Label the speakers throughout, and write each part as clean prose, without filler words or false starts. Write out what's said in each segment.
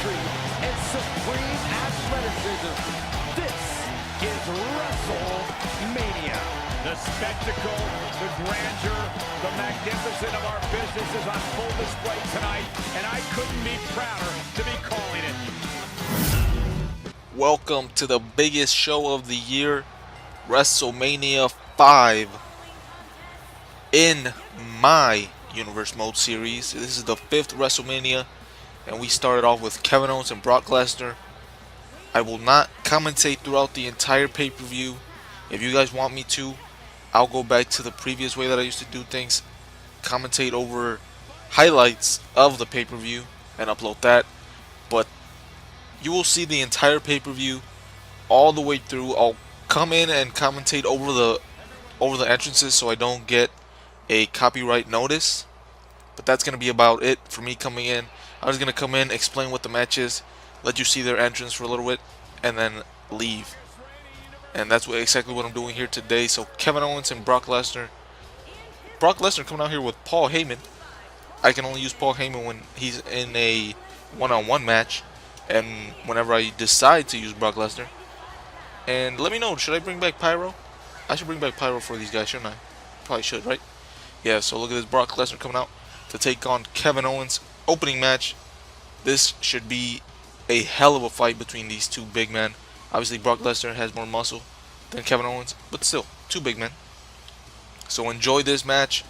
Speaker 1: chemistry and supreme athleticism. This is WrestleMania.
Speaker 2: The spectacle, the grandeur, the magnificence of our business is on full display tonight, and I couldn't be prouder to be calling it.
Speaker 3: Welcome to the biggest show of the year, WrestleMania 5 in my Universe Mode series. This is the 5th WrestleMania, and we started off with Kevin Owens and Brock Lesnar. I will not commentate throughout the entire pay-per-view. If you guys want me to, I'll go back to the previous way that I used to do things, commentate over highlights of the pay-per-view and upload that. But you will see the entire pay-per-view all the way through. I'll come in and commentate over the entrances so I don't get a copyright notice. But that's going to be about it for me coming in. I'm just going to come in, explain what the match is, let you see their entrance for a little bit, and then leave. And that's exactly what I'm doing here today. So Kevin Owens and Brock Lesnar. Brock Lesnar coming out here with Paul Heyman. I can only use Paul Heyman when he's in a one-on-one match, and whenever I decide to use Brock Lesnar. And let me know, should I bring back Pyro? I should bring back Pyro for these guys, shouldn't I? Probably should, right? Yeah, so look at this, Brock Lesnar coming out to take on Kevin Owens. Opening match. This should be a hell of a fight between these two big men. Obviously, Brock Lesnar has more muscle than Kevin Owens, but still, two big men. So enjoy this match.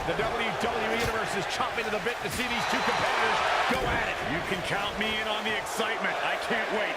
Speaker 2: The WWE Universe is chomping to the bit to see these two competitors go at it. You can count me in on the excitement. I can't wait.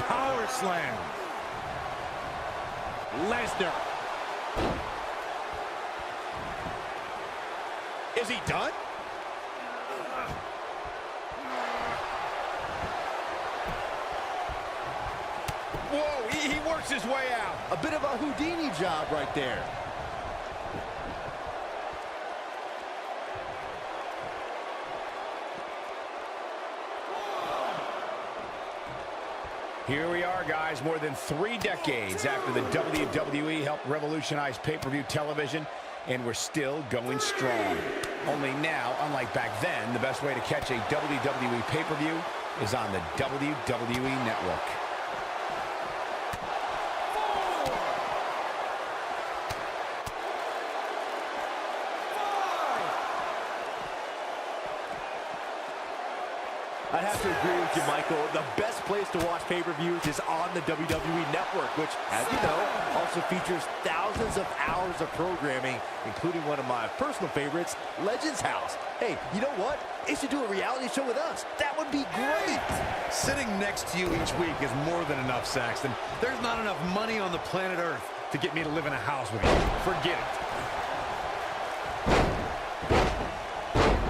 Speaker 2: Power slam. Lesnar. Is he done? Whoa, he works his way out.
Speaker 1: A bit of a Houdini job right there.
Speaker 2: Here we are, guys, more than 3 decades after the WWE helped revolutionize pay-per-view television, and we're still going strong. Only now, unlike back then, the best way to catch a WWE pay-per-view is on the WWE Network.
Speaker 1: I'd have to agree with you, Michael. The best place to watch pay-per-views is on the WWE Network, which, as you know, also features thousands of hours of programming, including one of my personal favorites, Legends House. Hey, you know what? They should do a reality show with us. That would be great.
Speaker 4: Sitting next to you each week is more than enough, Saxton. There's not enough money on the planet Earth to get me to live in a house with you. Forget it.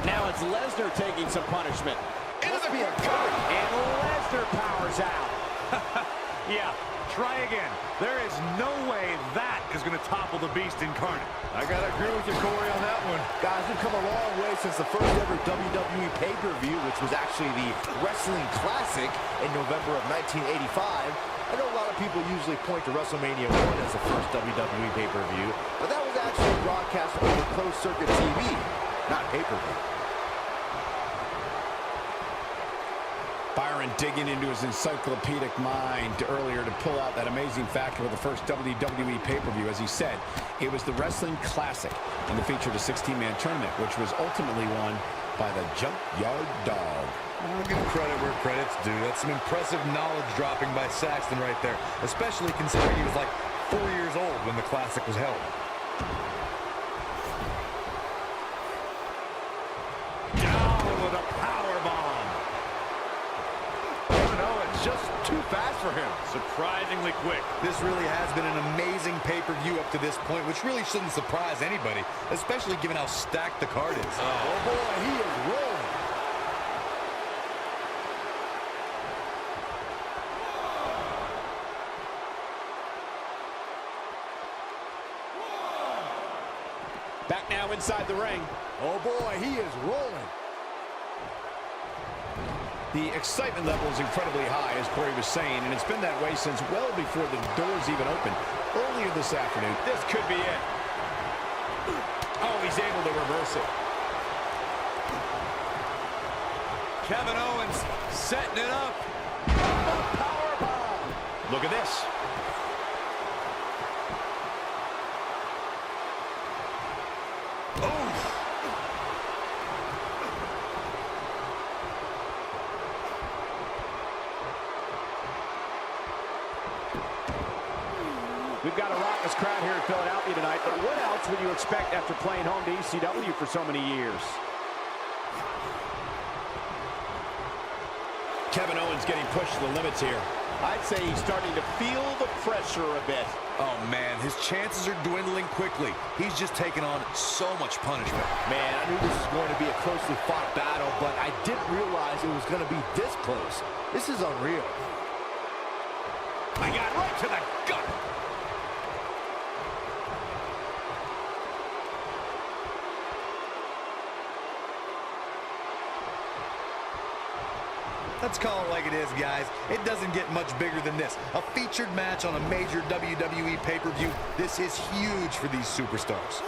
Speaker 1: Now it's Lesnar taking some punishment. Must be a cover. And Lesnar powers out.
Speaker 4: Yeah, try again. There is no way that is going to topple the beast incarnate. I got to agree with you, Corey, on that one.
Speaker 1: Guys, we've come a long way since the first ever WWE pay-per-view, which was actually the Wrestling Classic in November of 1985. I know a lot of people usually point to WrestleMania 1 as the first WWE pay-per-view, but that was actually broadcast over closed-circuit TV, not pay-per-view.
Speaker 2: Byron digging into his encyclopedic mind earlier to pull out that amazing fact of the first WWE pay-per-view. As he said, it was the Wrestling Classic, and it featured a 16-man tournament, which was ultimately won by the Junkyard Dog.
Speaker 4: I'll give credit where credit's due. That's some impressive knowledge dropping by Saxton right there, especially considering he was like 4 years old when the Classic was held.
Speaker 2: Down with a powerbomb.
Speaker 1: Just too fast for him.
Speaker 4: Surprisingly quick. This really has been an amazing pay-per-view up to this point, which really shouldn't surprise anybody, especially given how stacked the card is.
Speaker 1: Oh boy, he is rolling.
Speaker 2: Back now inside the ring.
Speaker 1: Oh boy, he is rolling.
Speaker 2: The excitement level is incredibly high, as Corey was saying, and it's been that way since well before the doors even opened earlier this afternoon. This could be it. Oh, he's able to reverse it.
Speaker 4: Kevin Owens setting it up.
Speaker 2: Powerbomb. Look at this.
Speaker 5: We've got a raucous crowd here in Philadelphia tonight, but what else would you expect after playing home to ECW for so many years?
Speaker 2: Kevin Owens getting pushed to the limits here.
Speaker 5: I'd say he's starting to feel the pressure a bit.
Speaker 4: Oh, man, his chances are dwindling quickly. He's just taken on so much punishment.
Speaker 1: Man, I knew this was going to be a closely fought battle, but I didn't realize it was going to be this close. This is unreal.
Speaker 2: I got right to the gut.
Speaker 4: Let's call it like it is, guys. It doesn't get much bigger than this. A featured match on a major WWE pay-per-view. This is huge for these superstars.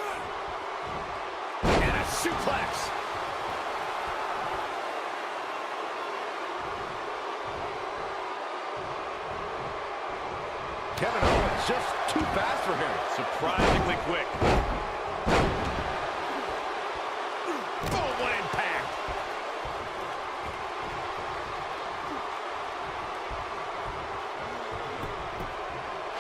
Speaker 2: And a suplex.
Speaker 1: Kevin Owens just too fast for him.
Speaker 4: Surprisingly quick.
Speaker 2: Oh, what impact.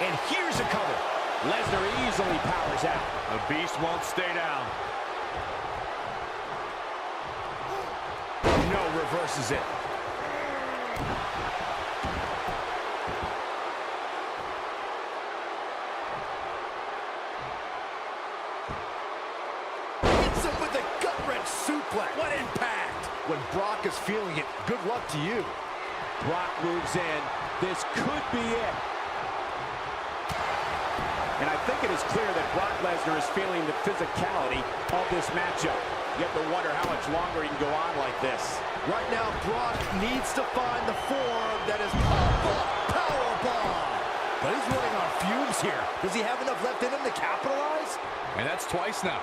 Speaker 2: And here's a cover.
Speaker 5: Lesnar easily powers out.
Speaker 4: The Beast won't stay down.
Speaker 2: No, reverses it.
Speaker 1: Hits him with a gut-wrench suplex. What impact! When Brock is feeling it, good luck to you.
Speaker 5: Brock moves in. This could be it. And I think it is clear that Brock Lesnar is feeling the physicality of this matchup. You have to wonder how much longer he can go on like this.
Speaker 1: Right now, Brock needs to find the form that is powerbomb. But he's running on fumes here. Does he have enough left in him to capitalize?
Speaker 4: And that's twice now.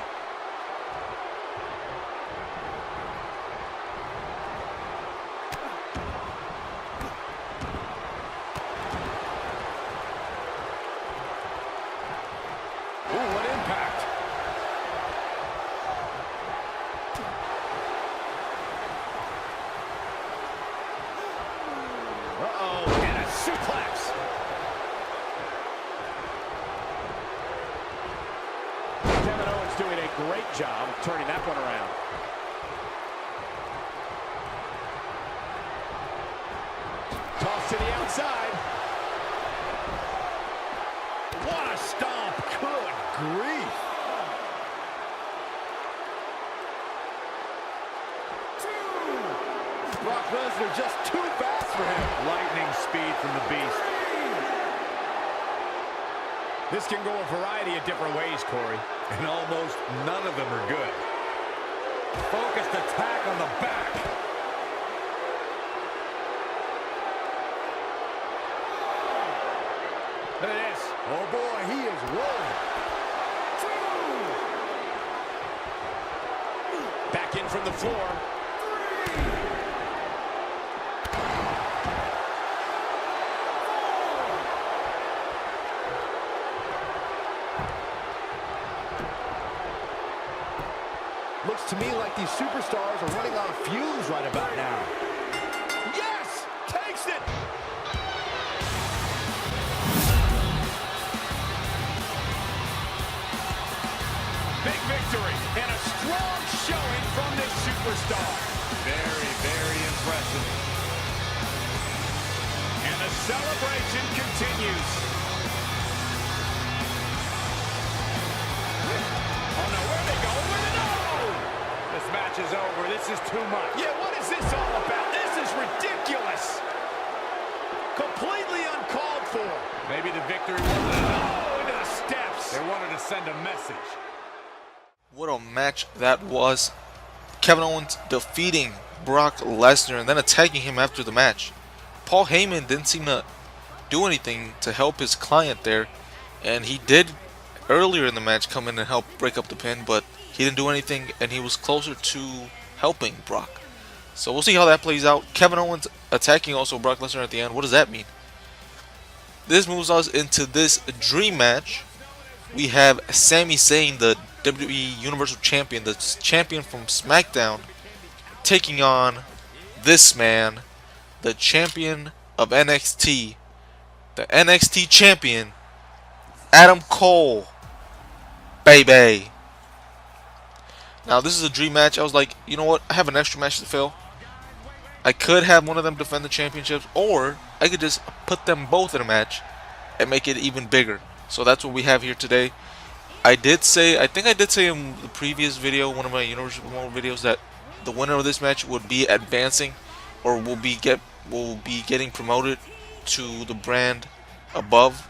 Speaker 5: Great job of turning that one around. Toss to the outside.
Speaker 2: What a stomp.
Speaker 1: Good grief. Brock Lesnar just too fast for him.
Speaker 4: Lightning speed from the Beast.
Speaker 2: This can go a variety of different ways, Corey.
Speaker 4: And almost none of them are good. Focused attack on the back.
Speaker 2: Look at this.
Speaker 1: Oh boy, he is rolling.
Speaker 5: Back in from the floor.
Speaker 1: Looks to me like these superstars are running on fumes right about now.
Speaker 2: Yes! Takes it! Big victory and a strong showing from this superstar.
Speaker 4: Very, very impressive.
Speaker 2: And
Speaker 5: And the celebration continues. Oh no, where they go? Where they go? This match is over. This is too much. Yeah, what is this all about? This is ridiculous. Completely uncalled for. Maybe the victory was... Oh, into the steps. They wanted to send a message.
Speaker 3: What a match that was. Kevin Owens defeating Brock Lesnar and then attacking him after the match. Paul Heyman didn't seem to do anything to help his client there, and he did earlier in the match come in and help break up the pin, but he didn't do anything, and he was closer to helping Brock. So we'll see how that plays out. Kevin Owens attacking also Brock Lesnar at the end. What does that mean? This moves us into this dream match. We have Sami Zayn, the WWE Universal Champion, the champion from SmackDown, taking on this man, the champion of NXT, the NXT champion, Adam Cole, baby. Now this is a dream match. I was like, you know what? I have an extra match to fill. I could have one of them defend the championships, or I could just put them both in a match and make it even bigger. So that's what we have here today. I think I did say in the previous video, one of my Universal Remote videos, that the winner of this match would be advancing, or will be getting promoted to the brand above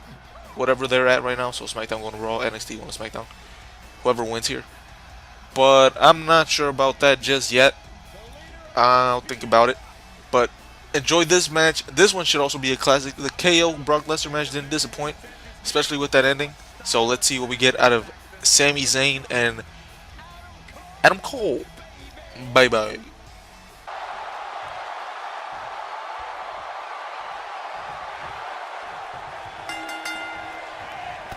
Speaker 3: whatever they're at right now. So SmackDown going to Raw, NXT going to SmackDown, whoever wins here. But I'm not sure about that just yet. I'll think about it. But enjoy this match. This one should also be a classic. The KO Brock Lesnar match didn't disappoint, especially with that ending. So let's see what we get out of Sami Zayn and Adam Cole. Bye-bye.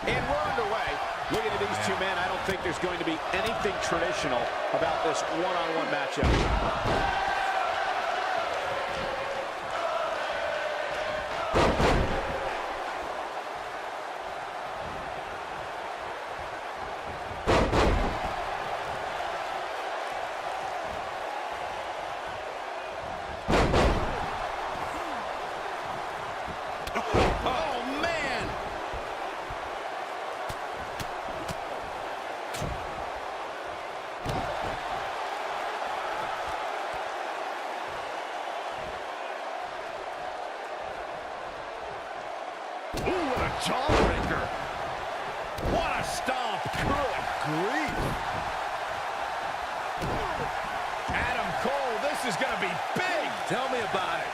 Speaker 5: And we're underway. Looking at these two men, I don't think there's going to be anything traditional about this one-on-one matchup.
Speaker 4: Ooh, what a jawbreaker. What a stomp. Good grief. Adam Cole, this is going to be big. Tell me about it.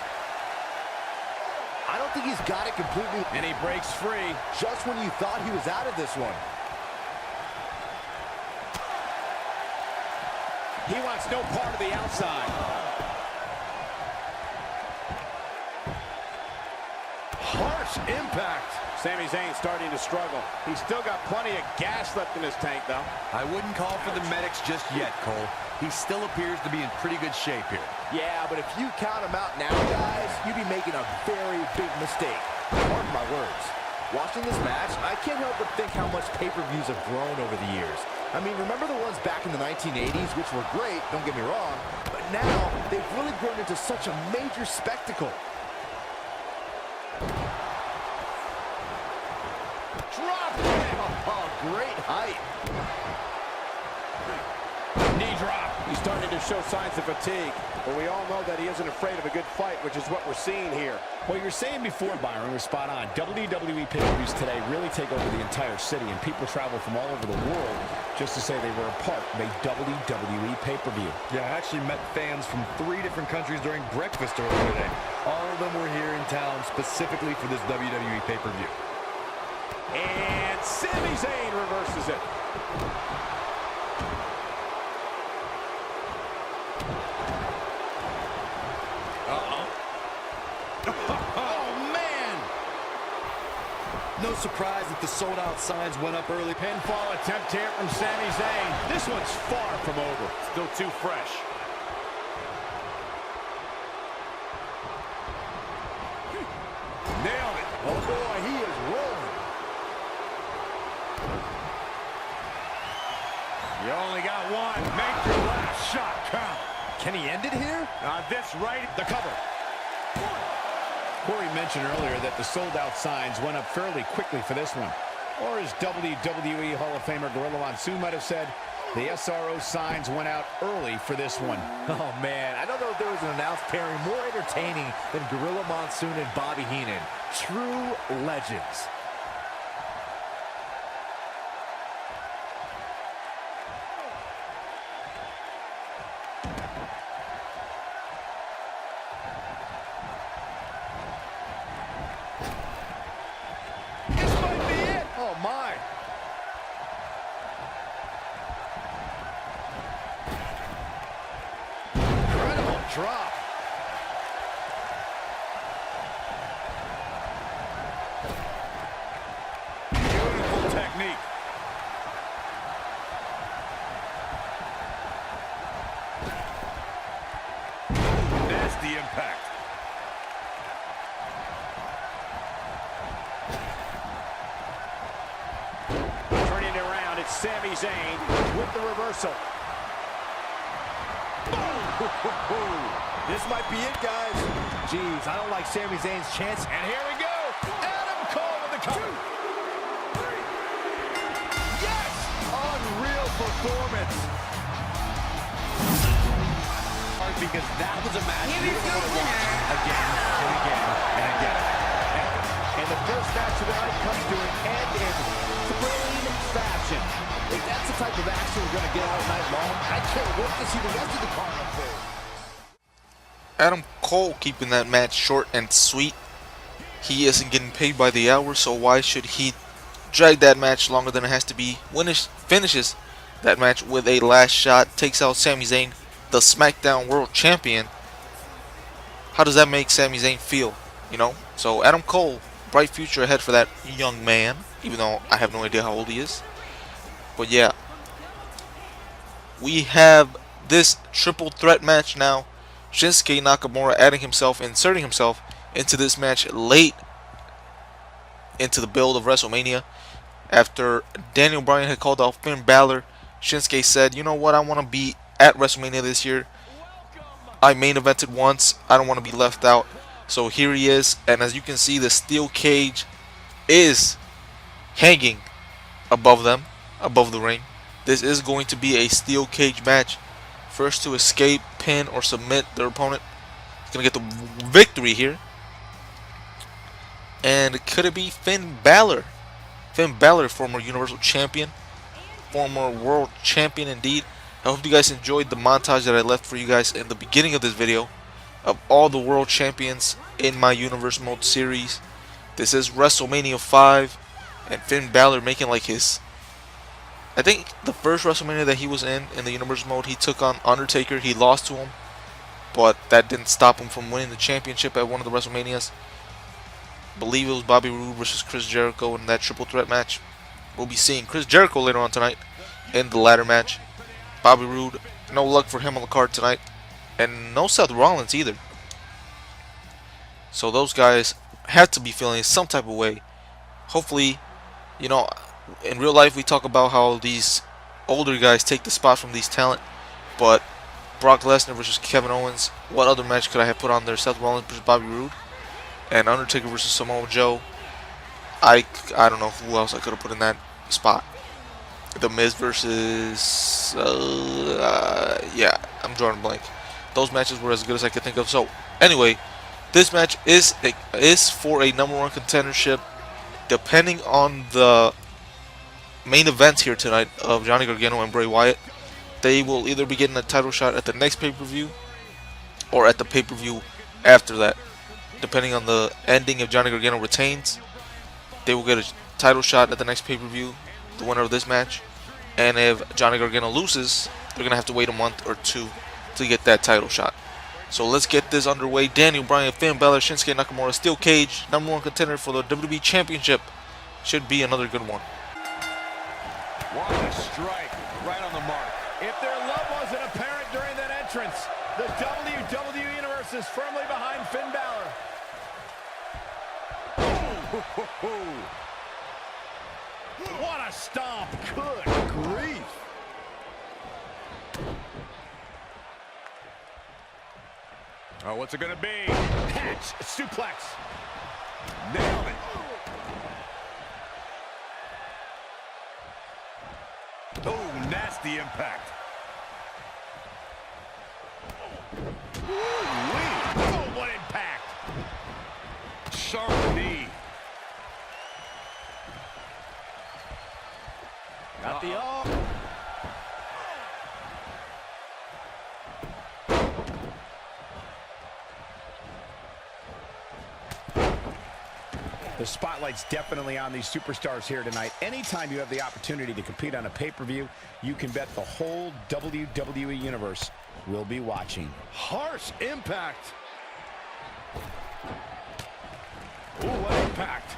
Speaker 1: I don't think he's got it completely.
Speaker 4: And he breaks free.
Speaker 1: Just when you thought he was out of this one.
Speaker 5: He wants no part of the outside.
Speaker 4: Harsh impact.
Speaker 5: Sami Zayn starting to struggle. He's still got plenty of gas left in his tank, though.
Speaker 4: I wouldn't call for the medics just yet, Cole. He still appears to be in pretty good shape here.
Speaker 1: Yeah, but if you count him out now, guys, you'd be making a very big mistake. Pardon my words. Watching this match, I can't help but think how much pay-per-views have grown over the years. I mean, remember the ones back in the 1980s, which were great, don't get me wrong, but now they've really grown into such a major spectacle.
Speaker 5: Drop kick.
Speaker 1: Oh, great height.
Speaker 5: Knee drop. He's starting to show signs of fatigue, but we all know that he isn't afraid of a good fight, which is what we're seeing here.
Speaker 6: What you were saying before, Byron, was spot on. WWE pay-per-views today really take over the entire city, and people travel from all over the world just to say they were a part of a WWE pay-per-view.
Speaker 4: Yeah, I actually met fans from 3 different countries during breakfast earlier today. All of them were here in town specifically for this WWE pay-per-view.
Speaker 5: And Sami Zayn reverses it.
Speaker 4: Oh, man! No surprise that the sold-out signs went up early.
Speaker 5: Pinfall attempt here from Sami Zayn. This one's far from over. Still too fresh. Nailed it.
Speaker 1: Oh, boy, he is rolling.
Speaker 5: You only got one. Make your last shot count.
Speaker 1: Can he end it here?
Speaker 5: On this right, the cover.
Speaker 6: Corey mentioned earlier that the sold-out signs went up fairly quickly for this one. Or as WWE Hall of Famer Gorilla Monsoon might have said, the SRO signs went out early for this one.
Speaker 1: Oh, man, I don't know if there was an announced pairing more entertaining than Gorilla Monsoon and Bobby Heenan. True legends.
Speaker 5: This might be it.
Speaker 1: Oh, my. Incredible drop.
Speaker 5: Beautiful technique. Nasty impact. Turning it around, it's Sami Zayn with the reversal.
Speaker 1: This might be it, guys. Jeez, I don't like Sami Zayn's chance.
Speaker 5: And here we go. Adam Cole with the cover.
Speaker 1: Yes! Unreal performance.
Speaker 5: Because that was a match
Speaker 7: Here
Speaker 5: we
Speaker 7: is
Speaker 5: were
Speaker 7: your
Speaker 5: going to watch
Speaker 7: winner.
Speaker 5: again and again and again.
Speaker 1: And the first match of the night comes to an end in thrilling fashion. If that's the type of action we're going to get all night long, I can't wait to see the rest of the card unfold.
Speaker 3: Adam Cole keeping that match short and sweet. He isn't getting paid by the hour, so why should he drag that match longer than it has to be? Finishes that match with a last shot, takes out Sami Zayn, the SmackDown World Champion. How does that make Sami Zayn feel? You know? So Adam Cole, bright future ahead for that young man, even though I have no idea how old he is. But yeah, we have this triple threat match now. Shinsuke Nakamura inserting himself into this match late into the build of WrestleMania. After Daniel Bryan had called out Finn Balor, Shinsuke said, you know what, I want to be at WrestleMania this year. I main evented once, I don't want to be left out. So here he is, and as you can see, the steel cage is hanging above them, above the ring. This is going to be a steel cage match. First to escape, pin, or submit their opponent is going to get the victory here. And could it be Finn Balor? Finn Balor, former Universal Champion, former World Champion indeed. I hope you guys enjoyed the montage that I left for you guys in the beginning of this video of all the World Champions in my Universe Mode series. This is WrestleMania 5, and Finn Balor making like his, I think the first WrestleMania that he was in the Universe Mode, he took on Undertaker. He lost to him, but that didn't stop him from winning the championship at one of the WrestleManias. I believe it was Bobby Roode versus Chris Jericho in that triple threat match. We'll be seeing Chris Jericho later on tonight in the ladder match. Bobby Roode, no luck for him on the card tonight. And no Seth Rollins either. So those guys have to be feeling some type of way. Hopefully, you know, in real life we talk about how these older guys take the spot from these talent. But Brock Lesnar versus Kevin Owens, what other match could I have put on there? Seth Rollins versus Bobby Roode. And Undertaker versus Samoa Joe. I don't know who else I could have put in that spot. The Miz versus yeah, I'm drawing a blank. Those matches were as good as I could think of. So anyway, this match is for a #1 contendership. Depending on the main events here tonight of Johnny Gargano and Bray Wyatt, they will either be getting a title shot at the next pay-per-view or at the pay-per-view after that. Depending on the ending, if Johnny Gargano retains, they will get a title shot at the next pay-per-view, the winner of this match. And if Johnny Gargano loses, they're going to have to wait a month or two to get that title shot. So let's get this underway. Daniel Bryan, Finn Balor, Shinsuke Nakamura, steel cage, #1 contender for the WWE Championship. Should be another good one.
Speaker 5: What a strike, right on the mark. If their love wasn't apparent during that entrance, the WWE Universe is firmly behind Finn Balor. What a stomp.
Speaker 1: Good grief.
Speaker 4: Oh, what's it gonna be?
Speaker 6: Catch, suplex.
Speaker 4: Nailed it. Oh, nasty impact.
Speaker 6: Oh, what impact.
Speaker 4: Sharp knee.
Speaker 6: Got the arm. The spotlight's definitely on these superstars here tonight. Anytime you have the opportunity to compete on a pay-per-view, you can bet the whole WWE Universe will be watching.
Speaker 4: Harsh impact. Ooh, what impact.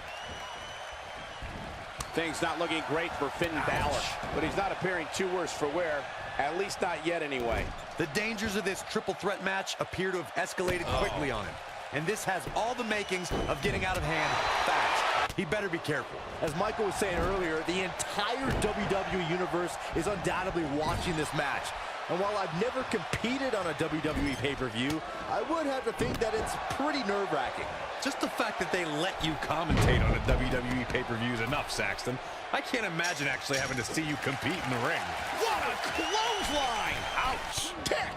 Speaker 6: Things not looking great for Finn Balor, but he's not appearing too worse for wear, at least not yet anyway.
Speaker 7: The dangers of this triple threat match appear to have escalated quickly on him. And this has all the makings of getting out of hand fast. He better be careful.
Speaker 1: As Michael was saying earlier, the entire WWE Universe is undoubtedly watching this match. And while I've never competed on a WWE pay-per-view, I would have to think that it's pretty nerve-wracking.
Speaker 7: Just the fact that they let you commentate on a WWE pay-per-view is enough, Saxton. I can't imagine actually having to see you compete in the ring.
Speaker 6: What a clothesline!
Speaker 4: Ouch.
Speaker 6: Kick!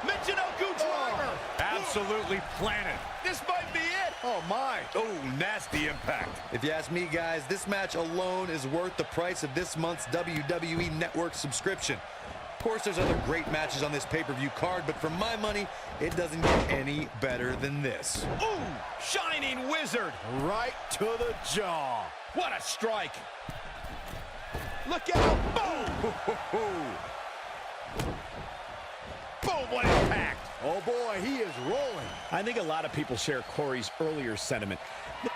Speaker 6: Michinoku driver!
Speaker 4: Absolutely planted.
Speaker 6: This might be it!
Speaker 4: Oh, my. Oh, nasty impact.
Speaker 7: If you ask me, guys, this match alone is worth the price of this month's WWE Network subscription. Of course, there's other great matches on this pay-per-view card, but for my money, it doesn't get any better than this.
Speaker 6: Ooh! Shining Wizard!
Speaker 1: Right to the jaw.
Speaker 6: What a strike! Look out! Boom! Boom! What impact!
Speaker 1: Oh boy, he is rolling.
Speaker 6: I think a lot of people share Corey's earlier sentiment.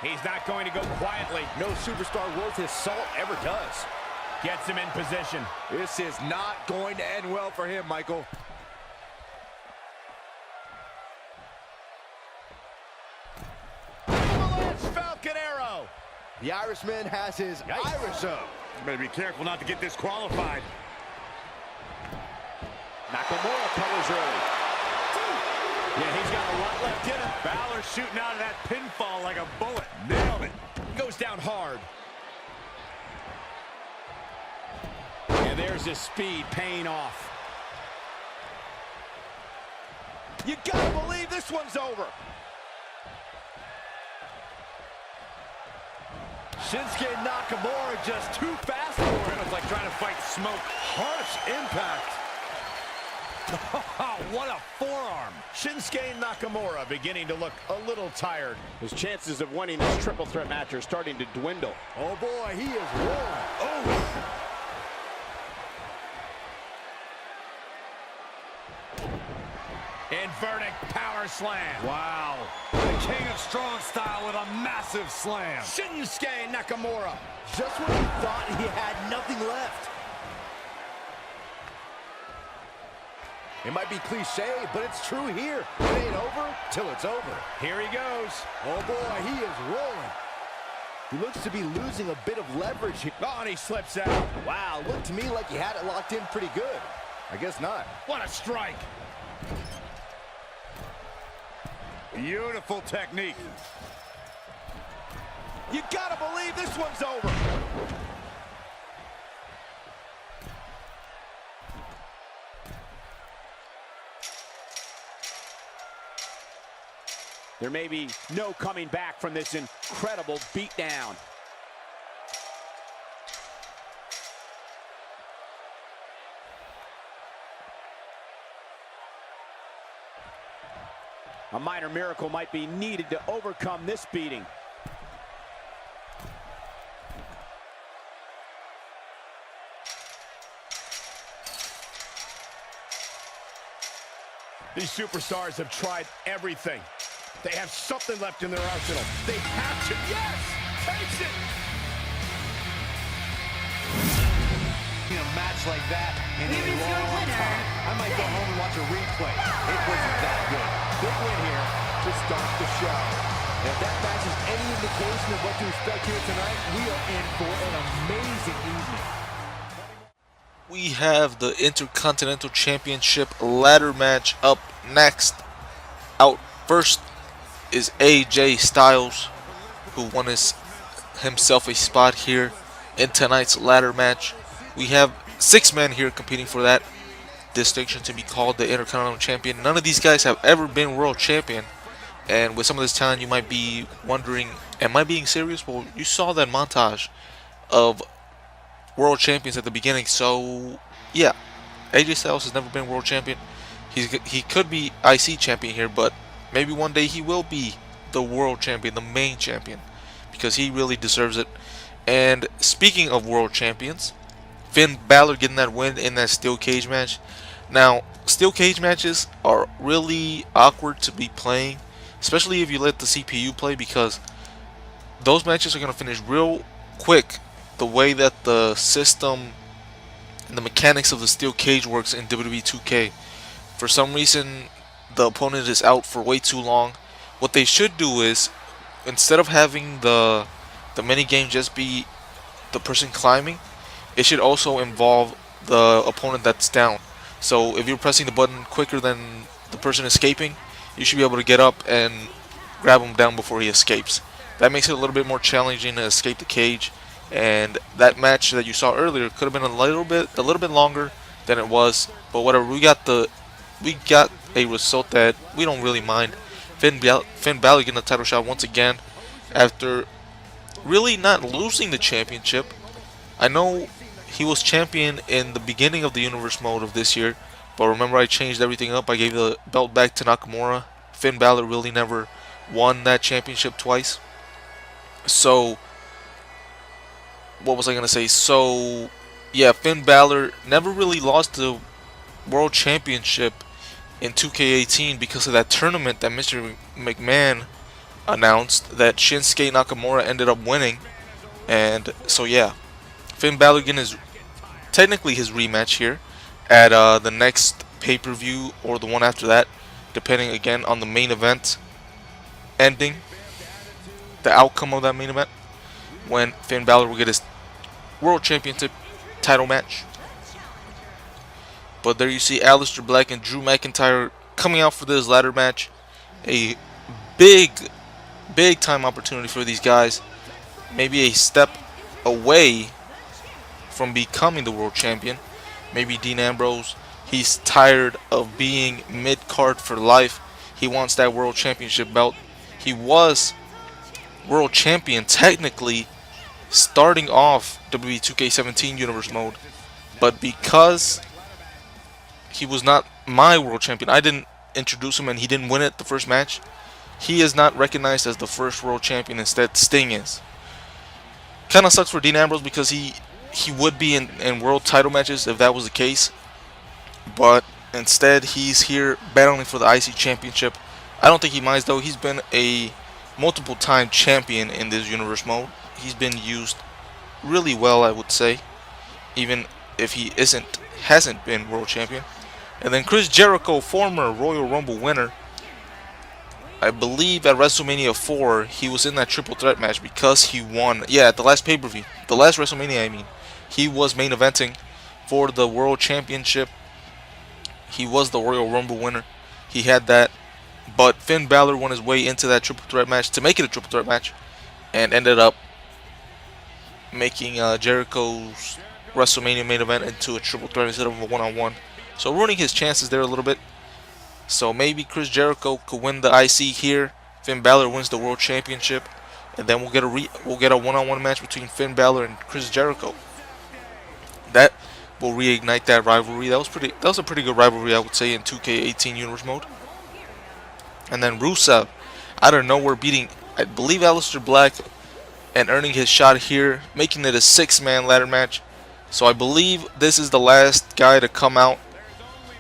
Speaker 6: He's not going to go quietly.
Speaker 1: No superstar worth his salt ever does.
Speaker 6: Gets him in position.
Speaker 1: This is not going to end well for him, Michael.
Speaker 6: Avalanche Falcon Arrow.
Speaker 1: The Irishman has his Irish up.
Speaker 4: You better be careful not to get disqualified.
Speaker 6: Nakamura covers early. Yeah, he's got a lot left in him.
Speaker 4: Balor shooting out of that pinfall like a bullet.
Speaker 6: Nailed it. Goes down hard. And there's his speed paying off. You gotta believe this one's over.
Speaker 1: Shinsuke Nakamura just too fast for him.
Speaker 4: It's like trying to fight smoke. Harsh impact.
Speaker 6: What a forearm. Shinsuke Nakamura beginning to look a little tired. His chances of winning this triple threat match are starting to dwindle.
Speaker 1: Oh boy, he is rolling. Oh!
Speaker 6: Inverted power slam.
Speaker 4: Wow. The king of strong style with a massive slam.
Speaker 6: Shinsuke Nakamura.
Speaker 1: Just when he thought he had nothing left. It might be cliche, but it's true here. It ain't over till it's over.
Speaker 6: Here he goes.
Speaker 1: Oh boy, he is rolling. He looks to be losing a bit of leverage here.
Speaker 6: Oh, and he slips out.
Speaker 1: Wow, looked to me like he had it locked in pretty good. I guess not.
Speaker 6: What a strike.
Speaker 4: Beautiful technique.
Speaker 6: You gotta believe this one's over. There may be no coming back from this incredible beatdown. A minor miracle might be needed to overcome this beating. These superstars have tried everything. They have something left in their arsenal. They have to. Yes! Takes it!
Speaker 7: In a match like that in a long time, I might go home and watch a replay. It was that good.
Speaker 1: Big win here to start the show. And if that match is any indication of what to expect here tonight, we are in for an amazing evening.
Speaker 3: We have the Intercontinental Championship ladder match up next. out first is AJ Styles, who won himself a spot here in tonight's ladder match. We have 6 men here competing for that distinction to be called the Intercontinental Champion. None of these guys have ever been World Champion. And with some of this talent, you might be wondering, am I being serious? Well, you saw that montage of World Champions at the beginning. So, yeah, AJ Styles has never been World Champion. He could be IC Champion here, but maybe one day he will be the World Champion, the main champion, because he really deserves it. And speaking of World Champions, Finn Balor getting that win in that steel cage match. Now, steel cage matches are really awkward to be playing, especially if you let the CPU play, because those matches are going to finish real quick the way that the system and the mechanics of the steel cage works in WWE 2K. For some reason, the opponent is out for way too long. What they should do is, instead of having the mini game just be the person climbing, it should also involve the opponent that's down. So if you're pressing the button quicker than the person escaping, you should be able to get up and grab him down before he escapes. That makes it a little bit more challenging to escape the cage. And that match that you saw earlier could have been a little bit longer than it was. But whatever, we got a result that we don't really mind. Finn Balor getting the title shot once again after really not losing the championship. I know he was champion in the beginning of the Universe mode of this year, but remember I changed everything up. I gave the belt back to Nakamura. Finn Balor really never won that championship twice. So, what was I going to say? So, yeah, Finn Balor never really lost the World Championship in 2K18 because of that tournament that Mr. McMahon announced that Shinsuke Nakamura ended up winning. And so, yeah, Finn Balor getting technically his rematch here at the next pay-per-view or the one after that, depending again on the main event ending, the outcome of that main event, when Finn Balor will get his World Championship title match. But there you see Aleister Black and Drew McIntyre coming out for this ladder match. A big time opportunity for these guys. Maybe a step away from becoming the world champion. Maybe Dean Ambrose, he's tired of being mid-card for life. He wants that world championship belt. He was world champion technically starting off WWE 2K17 Universe mode, but because he was not my world champion, I didn't introduce him and he didn't win it the first match, he is not recognized as the first world champion. Instead, Sting is. Kind of sucks for Dean Ambrose because he would be in world title matches if that was the case, but instead he's here battling for the IC championship. I don't think he minds though. He's been a multiple time champion in this universe mode. He's been used really well, I would say, even if he hasn't been world champion. And then Chris Jericho, former Royal Rumble winner, I believe at WrestleMania 4 he was in that triple threat match because he won. Yeah, at the last pay-per-view, the last WrestleMania, I mean, he was main eventing for the World Championship. He was the Royal Rumble winner. He had that, but Finn Balor won his way into that triple threat match to make it a triple threat match, and ended up making Jericho's WrestleMania main event into a triple threat instead of a one-on-one. So ruining his chances there a little bit. So maybe Chris Jericho could win the IC here. Finn Balor wins the World Championship, and then we'll get a one-on-one match between Finn Balor and Chris Jericho. That will reignite that rivalry. That was a pretty good rivalry, I would say, in 2K18 Universe mode. And then Rusev, out of nowhere, beating, I believe, Aleister Black and earning his shot here, making it a 6-man ladder match. So I believe this is the last guy to come out.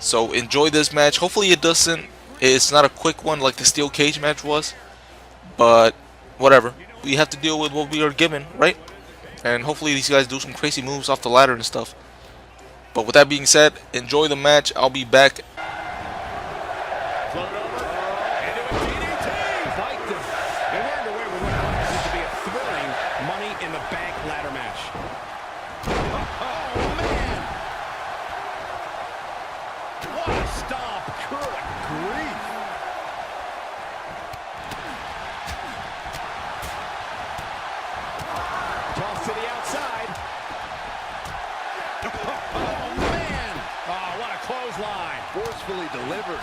Speaker 3: So enjoy this match. Hopefully it's not a quick one like the steel cage match was, but whatever. We have to deal with what we are given, right? And hopefully these guys do some crazy moves off the ladder and stuff. But with that being said, enjoy the match. I'll be back.
Speaker 6: clothesline.
Speaker 1: Forcefully delivered.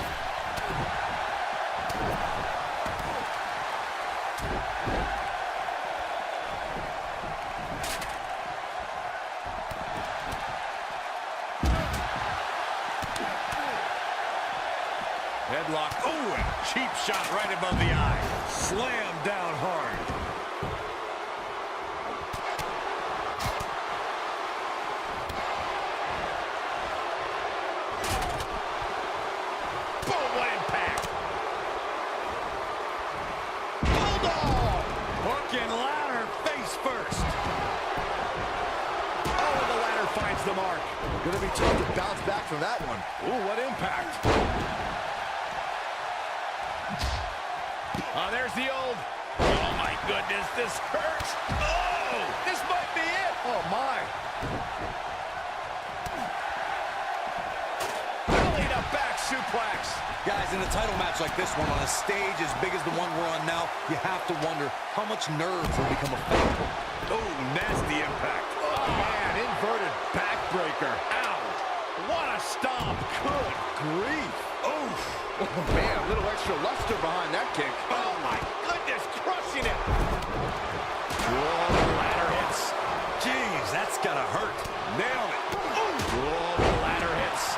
Speaker 5: Headlock. Oh, and cheap shot right above the eye. Slam down hard. Boom, what impact. Bulldog. Hook and ladder face first.
Speaker 6: Oh, and the ladder finds the mark.
Speaker 1: Gonna be tough to bounce back from that one.
Speaker 5: Ooh, what impact. Oh, there's the old. Oh, my goodness, this hurts. Oh, this might be it.
Speaker 1: Oh, my.
Speaker 5: Belly to back suplex.
Speaker 7: Guys, in a title match like this one, on a stage as big as the one we're on now, you have to wonder how much nerves will become a factor.
Speaker 5: Oh, nasty impact.
Speaker 1: Oh, man, inverted backbreaker.
Speaker 5: Ow. What a stomp. Good
Speaker 1: Grief.
Speaker 5: Oof.
Speaker 1: Oh, man, a little extra luster behind that kick.
Speaker 5: Oh, my goodness, crushing it.
Speaker 6: Whoa, the ladder hits.
Speaker 5: Jeez, that's gotta hurt. Nailed it.
Speaker 6: Whoa, the ladder hits.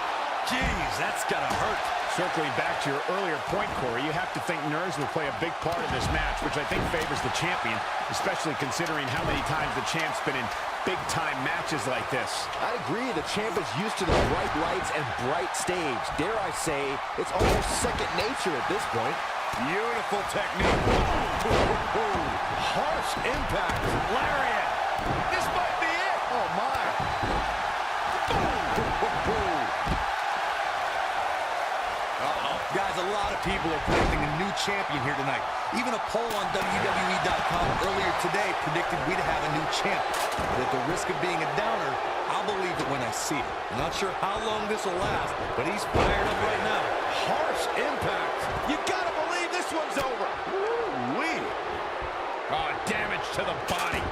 Speaker 5: Jeez, that's gotta hurt.
Speaker 6: Circling back to your earlier point, Corey, you have to think nerves will play a big part in this match, which I think favors the champion, especially considering how many times the champ's been in big-time matches like this.
Speaker 1: I'd agree, the champ is used to the bright lights and bright stage. Dare I say, it's almost second nature at this point.
Speaker 5: Beautiful technique. Harsh impact. Lariat. This might be it.
Speaker 1: Oh, my.
Speaker 7: Guys, a lot of people are predicting a new champion here tonight. Even a poll on WWE.com earlier today predicted we'd have a new champ. But at the risk of being a downer, I'll believe it when I see it. I'm not sure how long this will last, but he's fired up right now.
Speaker 5: Harsh impact. You gotta believe this one's over. Woo-wee. Oh, damage to the body.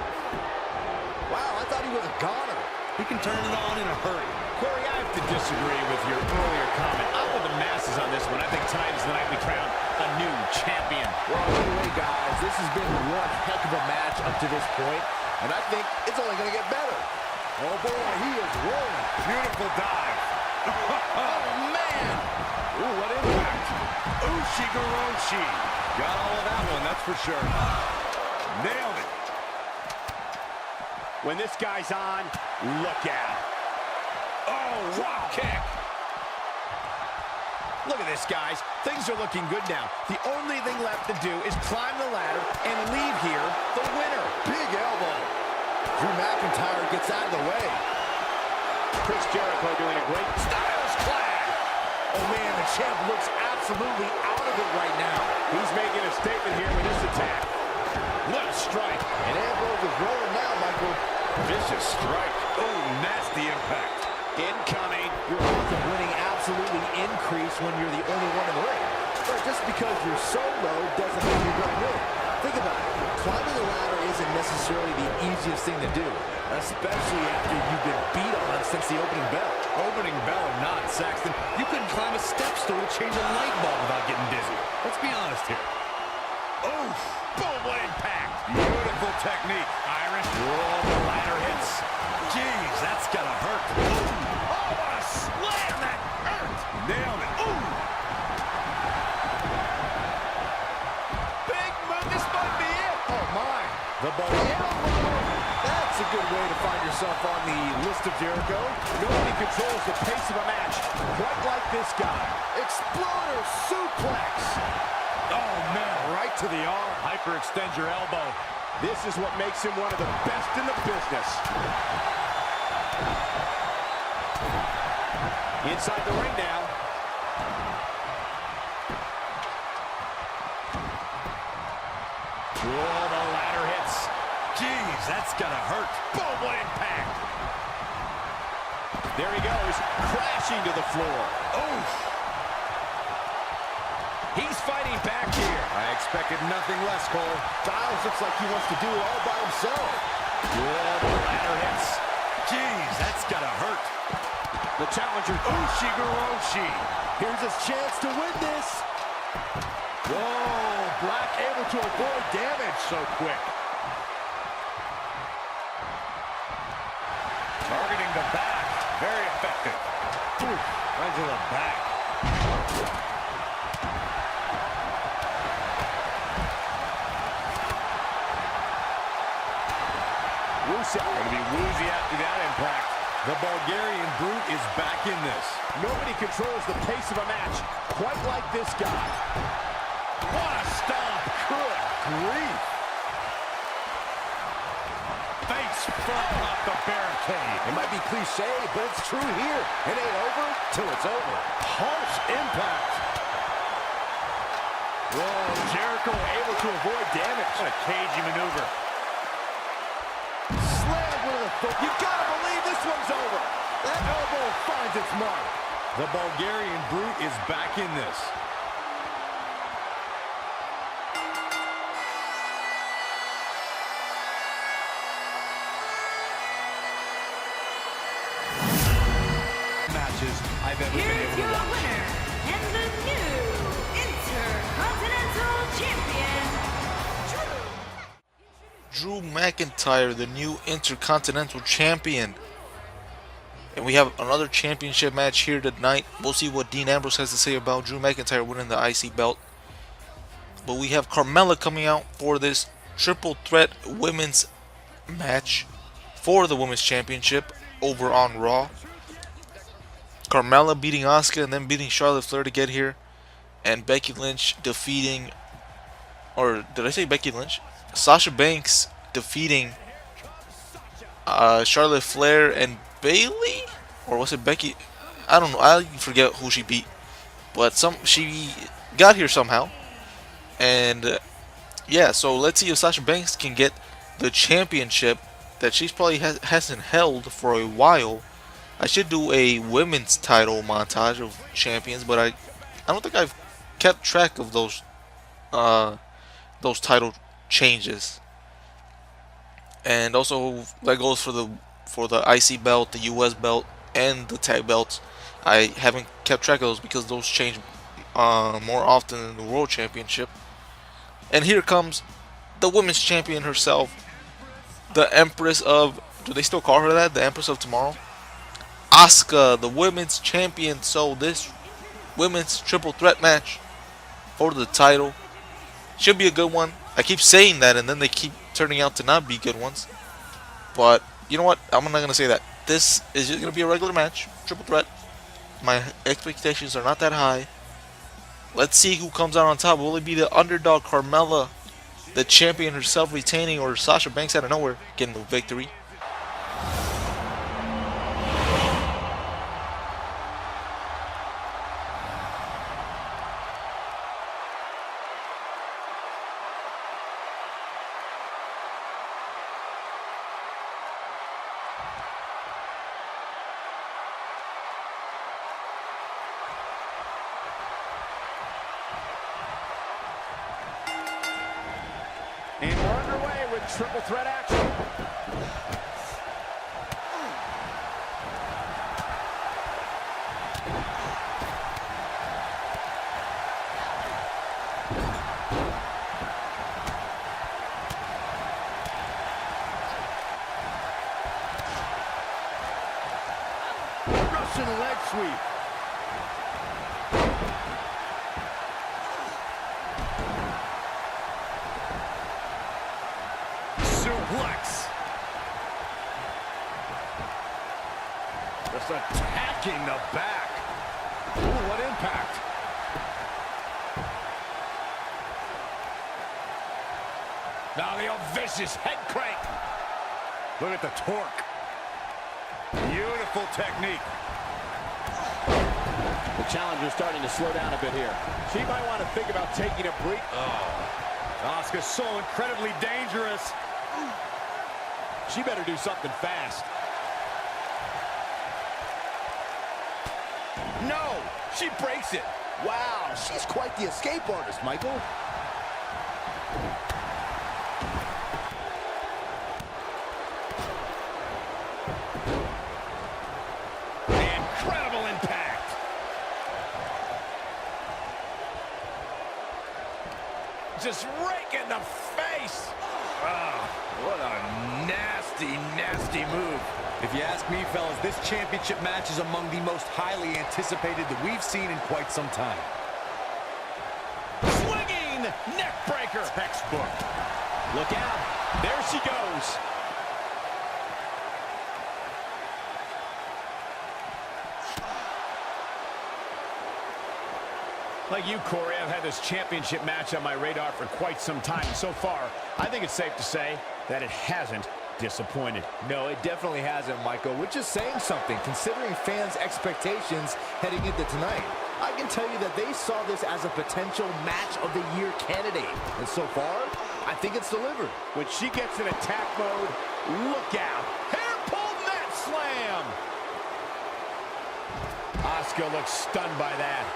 Speaker 1: Wow, I thought he was a goner.
Speaker 7: He can turn it on in a hurry.
Speaker 6: Corey, I have to disagree with your earlier comment. I'm with the masses on this one. I think tonight is the night we crown a new champion.
Speaker 1: Well, anyway, guys, this has been one heck of a match up to this point, and I think it's only going to get better. Oh, boy, he is rolling.
Speaker 5: Beautiful dive. Oh, man.
Speaker 1: Ooh, what impact.
Speaker 5: Ushigoroshi. Got all of that one, that's for sure. Nailed it.
Speaker 6: When this guy's on, look out.
Speaker 5: Oh, wow. Kick.
Speaker 6: Look at this, guys. Things are looking good now. The only thing left to do is climb the ladder and leave here the winner.
Speaker 1: Big elbow. Drew McIntyre gets out of the way.
Speaker 6: Chris Jericho doing a great
Speaker 5: Styles clash.
Speaker 1: Oh, man, the champ looks absolutely out of it right now.
Speaker 6: He's making a statement here with this attack.
Speaker 5: What a strike.
Speaker 1: And Ambrose is rolling now, Michael.
Speaker 5: Vicious strike. Oh, nasty impact.
Speaker 6: Incoming.
Speaker 1: Your odds of winning absolutely increase when you're the only one in the ring. But just because you're so low doesn't mean you're going to win. Think about it. Climbing the ladder isn't necessarily the easiest thing to do, especially after you've been beat on since the opening bell.
Speaker 7: Opening bell or not, Saxton, you couldn't climb a step stool to change a light bulb without getting dizzy. Let's be honest here.
Speaker 5: Oof. Boom, what impact. Beautiful technique. Irish.
Speaker 6: Whoa, the ladder hits.
Speaker 5: Jeez, that's gotta hurt. Ooh. Oh, what a slam. That hurt. Nailed it. Ooh. Big move. This might be it.
Speaker 1: Oh, my. The elbow. That's a good way to find yourself on the list of Jericho.
Speaker 6: Nobody controls the pace of a match quite like this guy.
Speaker 1: Exploder suplex.
Speaker 5: Oh, man. Right to the arm.
Speaker 6: Hyperextend your elbow. This is what makes him one of the best in the business. Inside the ring now. Whoa, the ladder hits.
Speaker 5: Jeez, that's gotta hurt. Boom, what impact.
Speaker 6: There he goes, crashing to the floor.
Speaker 5: Oof.
Speaker 6: He's fighting back here.
Speaker 7: I expected nothing less, Cole.
Speaker 1: Styles looks like he wants to do it all by himself.
Speaker 6: Whoa, the ladder hits.
Speaker 5: Jeez, that's gotta hurt. The challenger, Ushigoroshi.
Speaker 1: Here's his chance to win this.
Speaker 5: Whoa, Black able to avoid damage so quick. Targeting the back, very effective. Ooh, right to the back. Rusev going to be woozy after that impact.
Speaker 7: The Bulgarian Brute is back in this.
Speaker 5: Nobody controls the pace of a match quite like this guy. What a stomp. Good grief. Face front off the barricade.
Speaker 1: It might be cliche, but it's true here. It ain't over till it's over.
Speaker 5: Harsh impact. Whoa, Jericho able to avoid damage. What a cagey maneuver.
Speaker 1: Slammed with a foot. You gotta believe this one's over. That elbow finds its mark.
Speaker 7: The Bulgarian Brute is back in this. Matches I've ever been
Speaker 8: Here's
Speaker 7: able to
Speaker 8: your
Speaker 7: watch.
Speaker 8: winner and the new Intercontinental Champion,
Speaker 3: Drew McIntyre, the new Intercontinental Champion. And we have another championship match here tonight. We'll see what Dean Ambrose has to say about Drew McIntyre winning the IC belt. But we have Carmella coming out for this triple threat women's match for the women's championship over on Raw. Carmella beating Asuka and then beating Charlotte Flair to get here. And Becky Lynch defeating, or did I say Becky Lynch? Sasha Banks defeating Charlotte Flair and Bayley, or was it Becky? I don't know. I forget who she beat, but she got here somehow. And yeah, so let's see if Sasha Banks can get the championship that she's probably hasn't held for a while. I should do a women's title montage of champions, but I don't think I've kept track of those title changes. And also that goes for the IC belt, the US belt, and the tag belts. I haven't kept track of those because those change more often than the World Championship. And here comes the women's champion herself, the Empress of, do they still call her that? The Empress of Tomorrow? Asuka, the women's champion. So this women's triple threat match for the title should be a good one. I keep saying that and then they keep turning out to not be good ones. But you know what? I'm not going to say that. This is just going to be a regular match. Triple threat. My expectations are not that high. Let's see who comes out on top. Will it be the underdog Carmella, the champion herself retaining, or Sasha Banks out of nowhere getting the victory?
Speaker 5: And we're underway with triple threat action. Russian leg sweep. Suplex. Just attacking the back. Ooh, what impact. Now the old vicious head crank. Look at the torque. Beautiful technique. The challenger's starting to slow down a bit here. She might want to think about taking a break. Oh, Asuka's so incredibly dangerous. She better do something fast. No, she breaks it.
Speaker 1: Wow, she's quite the escape artist, Michael.
Speaker 5: And just rake in the face. Oh, what a nasty, nasty move.
Speaker 7: If you ask me, fellas, this championship match is among the most highly anticipated that we've seen in quite some time.
Speaker 5: Swinging neck breaker. Textbook. Look out. There she goes.
Speaker 6: Like you, Corey, I've had this championship match on my radar for quite some time. So far, I think it's safe to say that it hasn't disappointed.
Speaker 1: No, it definitely hasn't, Michael, which is saying something, considering fans' expectations heading into tonight. I can tell you that they saw this as a potential match of the year candidate. And so far, I think it's delivered.
Speaker 6: When she gets in attack mode, look out.
Speaker 5: Hair pull mat slam.
Speaker 6: Asuka looks stunned by that.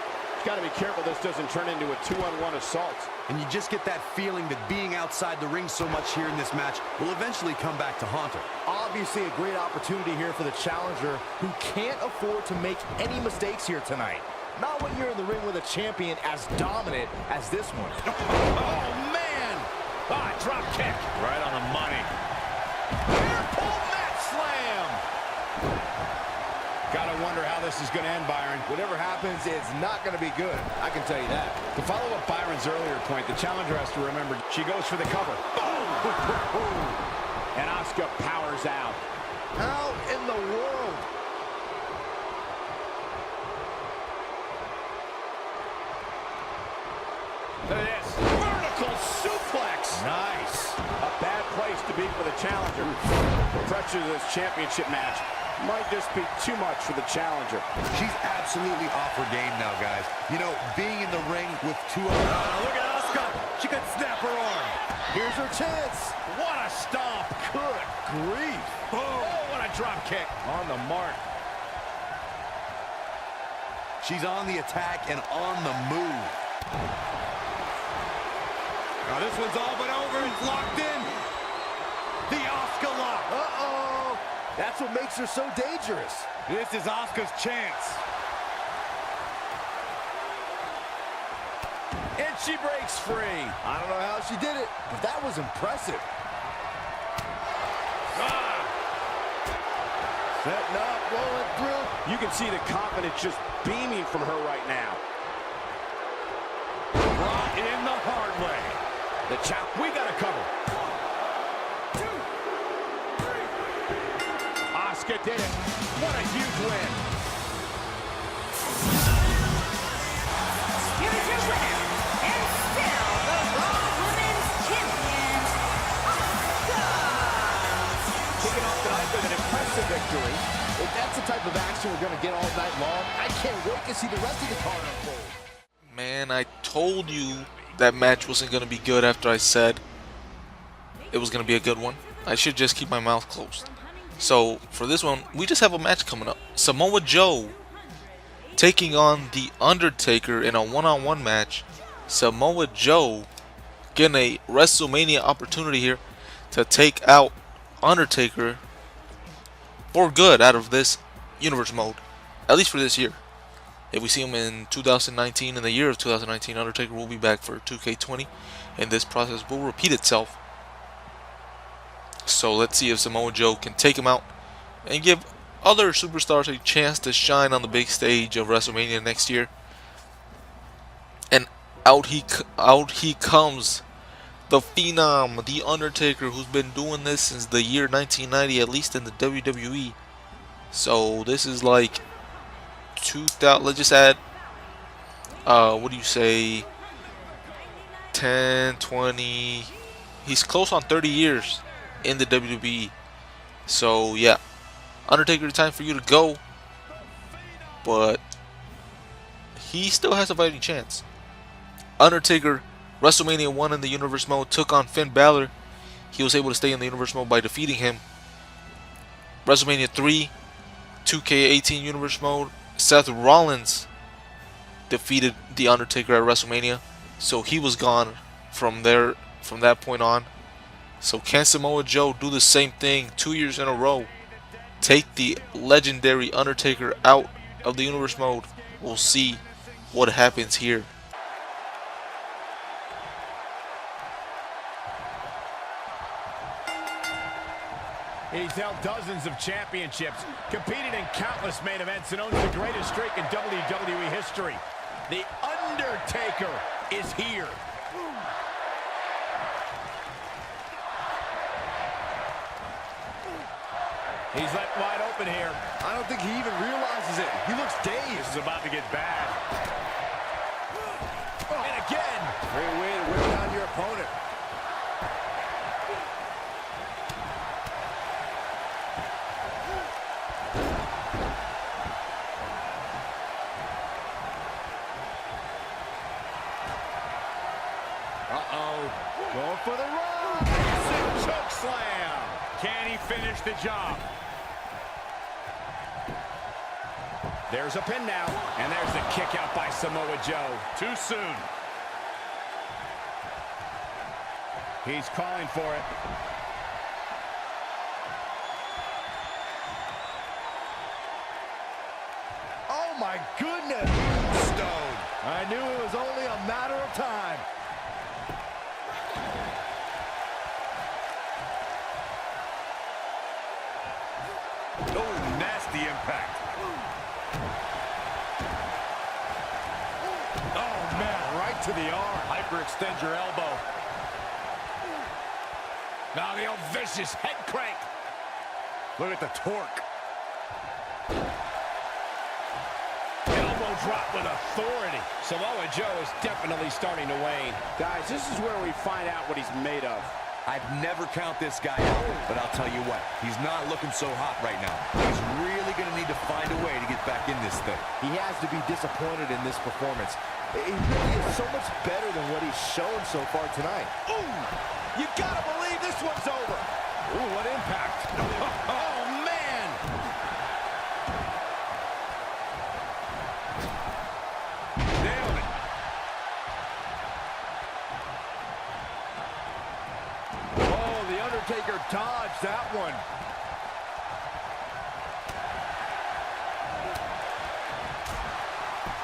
Speaker 6: Got to be careful this doesn't turn into a 2-on-1 assault.
Speaker 7: And you just get that feeling that being outside the ring so much here in this match will eventually come back to haunt her.
Speaker 1: Obviously a great opportunity here for the challenger, who can't afford to make any mistakes here tonight. Not when you're in the ring with a champion as dominant as this one.
Speaker 5: Oh, man. Ah, drop kick. Right on the money. Hair pull mat slam.
Speaker 6: Gotta wonder how this is going to end, Byron.
Speaker 1: Whatever happens, it's not going to be good. I can tell you that.
Speaker 6: To follow up Byron's earlier point, the challenger has to remember she goes for the cover. And Asuka powers out.
Speaker 1: How in the world?
Speaker 6: Look at this.
Speaker 5: Vertical suplex.
Speaker 6: Nice. A bad place to be for the challenger. The pressure of this championship match might just be too much for the challenger.
Speaker 7: She's absolutely off her game now, guys. You know, being in the ring with two other...
Speaker 5: Look at Asuka. She could snap her arm.
Speaker 1: Here's her chance.
Speaker 5: What a stomp.
Speaker 1: Good grief.
Speaker 5: Oh, what a drop kick.
Speaker 1: On the mark.
Speaker 7: She's on the attack and on the move. Now this one's all but over. It's locked in. The Asuka lock.
Speaker 1: Uh-oh. That's what makes her so dangerous.
Speaker 7: This is Asuka's chance.
Speaker 5: And she breaks free.
Speaker 1: I don't know how she did it, but that was impressive. Setting up, rolling through.
Speaker 6: You can see the confidence just beaming from her right now.
Speaker 5: Brought in the hard way.
Speaker 6: The chop, we got to cover. Asuka did it. What a huge win.
Speaker 8: Here is your winner, and still the Raw Women's Champion, Asuka.
Speaker 1: Kicking off tonight with an impressive victory. If that's the type of action we're going to get all night long, I can't wait to see the rest of the card unfold.
Speaker 3: Man, I told you that match wasn't going to be good after I said it was going to be a good one. I should just keep my mouth closed. So, for this one, we just have a match coming up. Samoa Joe taking on The Undertaker in a one-on-one match. Samoa Joe getting a WrestleMania opportunity here to take out Undertaker for good out of this universe mode. At least for this year. If we see him in 2019, in the year of 2019, Undertaker will be back for 2K20. And this process will repeat itself. So let's see if Samoa Joe can take him out and give other superstars a chance to shine on the big stage of WrestleMania next year. And out he comes, the Phenom, The Undertaker, who's been doing this since the year 1990, at least in the WWE. So this is like 2000. Let's just add, what do you say, 10, 20. He's close on 30 years in the WWE. So yeah, Undertaker, time for you to go, but he still has a fighting chance. Undertaker, WrestleMania 1 in the Universe mode, took on Finn Balor. He was able to stay in the Universe mode by defeating him. WrestleMania 3, 2K18 Universe mode, Seth Rollins defeated The Undertaker at WrestleMania, so he was gone from that point on. So can Samoa Joe do the same thing 2 years in a row? Take the legendary Undertaker out of the Universe mode? We'll see what happens here.
Speaker 6: He's held dozens of championships, competed in countless main events, and owns the greatest streak in WWE history. The Undertaker is here. He's let wide open here.
Speaker 1: I don't think he even realizes it. He looks dazed.
Speaker 5: This is about to get bad.
Speaker 6: And again.
Speaker 1: Great way to wear down your opponent. Going for the run.
Speaker 5: Massive choke slam. Can he finish the job?
Speaker 6: There's a pin now, and there's the kick out by Samoa Joe.
Speaker 5: Too soon.
Speaker 6: He's calling for it.
Speaker 1: Oh my goodness. Stone. I knew it was only a matter of time.
Speaker 5: Oh, nasty impact.
Speaker 1: Oh man, right to the arm.
Speaker 5: Hyperextend your elbow.
Speaker 6: Now the old vicious head crank.
Speaker 5: Look at the torque.
Speaker 6: Elbow drop with authority. Samoa Joe is definitely starting to wane. Guys, this is where we find out what he's made of.
Speaker 7: I'd never count this guy out, but I'll tell you what, he's not looking so hot right now. He's really going to need to find a way to get back in this thing.
Speaker 1: He has to be disappointed in this performance. He really is so much better than what he's shown so far tonight.
Speaker 6: Ooh! You gotta believe this one's over.
Speaker 5: Ooh, what impact.
Speaker 6: Oh, man!
Speaker 5: Nailed it.
Speaker 1: Oh, the Undertaker dodged that one.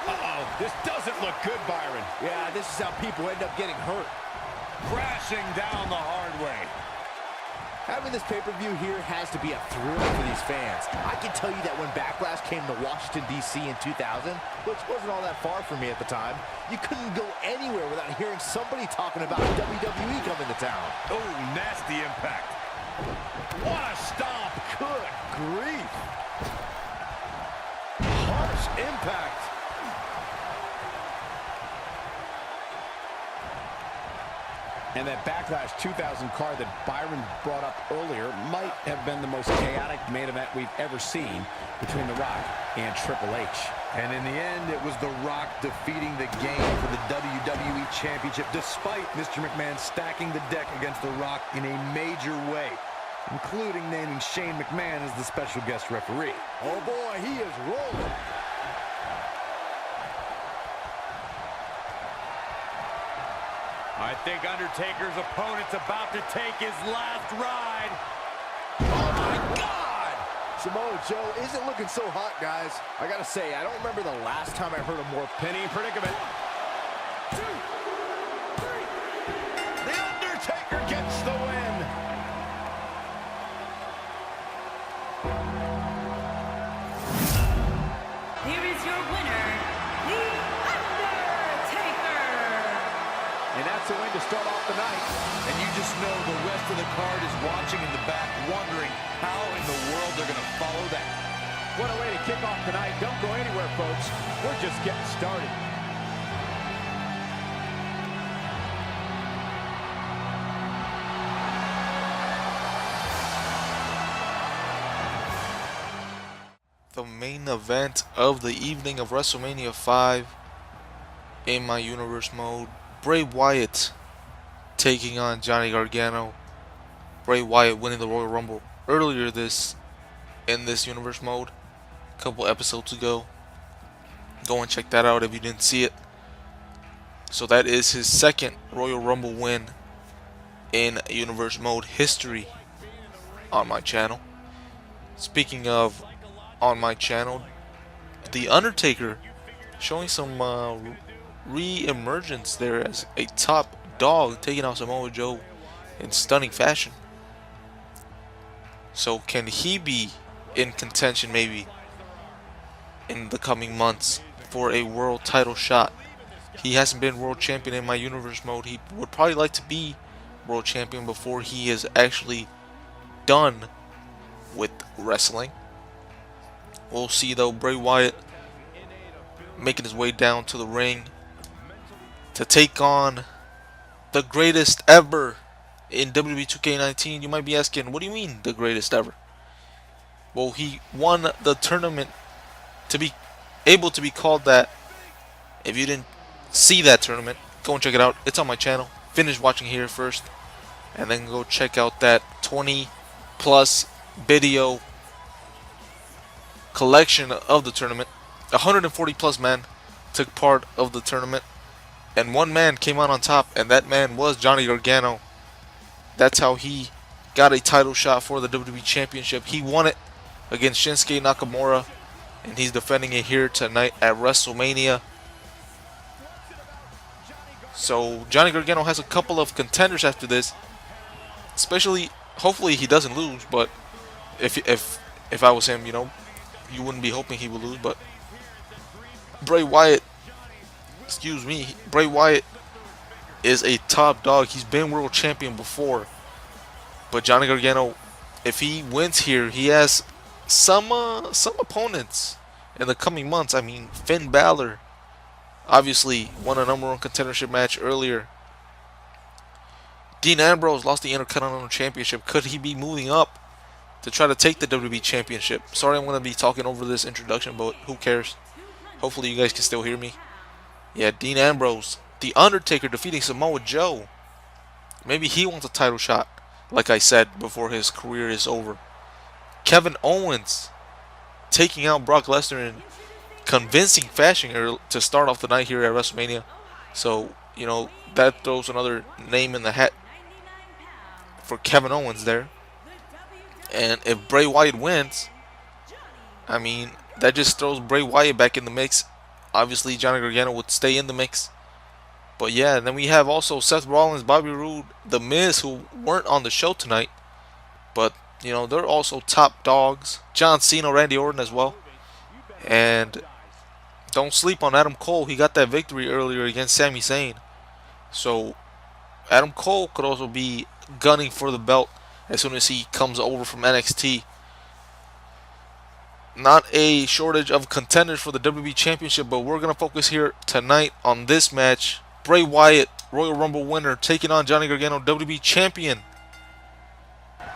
Speaker 6: Uh-oh, this doesn't look good, Byron.
Speaker 1: Yeah, this is how people end up getting hurt.
Speaker 5: Crashing down the hard way.
Speaker 1: Having this pay-per-view here has to be a thrill for these fans. I can tell you that when Backlash came to Washington, D.C. in 2000, which wasn't all that far from me at the time, you couldn't go anywhere without hearing somebody talking about WWE coming to town.
Speaker 5: Oh, nasty impact.
Speaker 1: What a stomp! Good grief! Harsh impact.
Speaker 6: And that Backlash 2000 card that Byron brought up earlier might have been the most chaotic main event we've ever seen between The Rock and Triple H.
Speaker 7: And in the end, it was The Rock defeating the game for the WWE Championship, despite Mr. McMahon stacking the deck against The Rock in a major way, including naming Shane McMahon as the special guest referee.
Speaker 1: Oh boy, he is rolling.
Speaker 5: I think Undertaker's opponent's about to take his last ride.
Speaker 1: Oh my God! Samoa Joe isn't looking so hot, guys. I gotta say, I don't remember the last time I heard a more
Speaker 6: Penny predicament.
Speaker 1: 1, 2, 3.
Speaker 6: The Undertaker gets the win.
Speaker 8: Here is your winner, The Undertaker.
Speaker 1: And that's a win to start off the night.
Speaker 7: And you just know the rest of the card is watching in the back, wondering how in the world they're going to follow that.
Speaker 6: What a way to kick off tonight. Don't go anywhere, folks. We're just getting started.
Speaker 3: The main event of the evening of WrestleMania 5 in my universe mode. Bray Wyatt taking on Johnny Gargano. Bray Wyatt winning the Royal Rumble earlier in this universe mode, a couple episodes ago. Go and check that out if you didn't see it. So that is his second Royal Rumble win in universe mode history on my channel. Speaking of on my channel, The Undertaker showing some re-emergence there as a top dog, taking out Samoa Joe in stunning fashion. So can he be in contention maybe in the coming months for a world title shot? He hasn't been world champion in my universe mode. He would probably like to be world champion before he is actually done with wrestling. We'll see though. Bray Wyatt making his way down to the ring to take on the greatest ever in WWE 2K19. You might be asking, what do you mean the greatest ever? Well, he won the tournament to be able to be called that. If you didn't see that tournament, go and check it out. It's on my channel. Finish watching here first, and then go check out that 20+ video collection of the tournament. 140+ men took part of the tournament, and one man came out on top, and that man was Johnny Gargano. That's how he got a title shot for the WWE Championship. He won it against Shinsuke Nakamura, and he's defending it here tonight at WrestleMania. So Johnny Gargano has a couple of contenders after this, especially, hopefully he doesn't lose, but if I was him, you know, you wouldn't be hoping he would lose. But Bray Wyatt, Bray Wyatt is a top dog. He's been world champion before, but Johnny Gargano, if he wins here, he has some opponents in the coming months. I mean, Finn Balor obviously won a #1 contendership match earlier. Dean Ambrose lost the Intercontinental Championship. Could he be moving up to try to take the WWE Championship? Sorry, I'm going to be talking over this introduction, but who cares? Hopefully you guys can still hear me. Yeah, Dean Ambrose. The Undertaker defeating Samoa Joe. Maybe he wants a title shot, like I said, before his career is over. Kevin Owens taking out Brock Lesnar in convincing fashion to start off the night here at WrestleMania. So, you know, that throws another name in the hat for Kevin Owens there. And if Bray Wyatt wins, I mean, that just throws Bray Wyatt back in the mix. Obviously, Johnny Gargano would stay in the mix. But yeah, and then we have also Seth Rollins, Bobby Roode, The Miz, who weren't on the show tonight. But, you know, they're also top dogs. John Cena, Randy Orton as well. And don't sleep on Adam Cole. He got that victory earlier against Sami Zayn. So Adam Cole could also be gunning for the belt as soon as he comes over from NXT. Not a shortage of contenders for the WWE Championship, but we're going to focus here tonight on this match. Bray Wyatt, Royal Rumble winner, taking on Johnny Gargano, WWE Champion.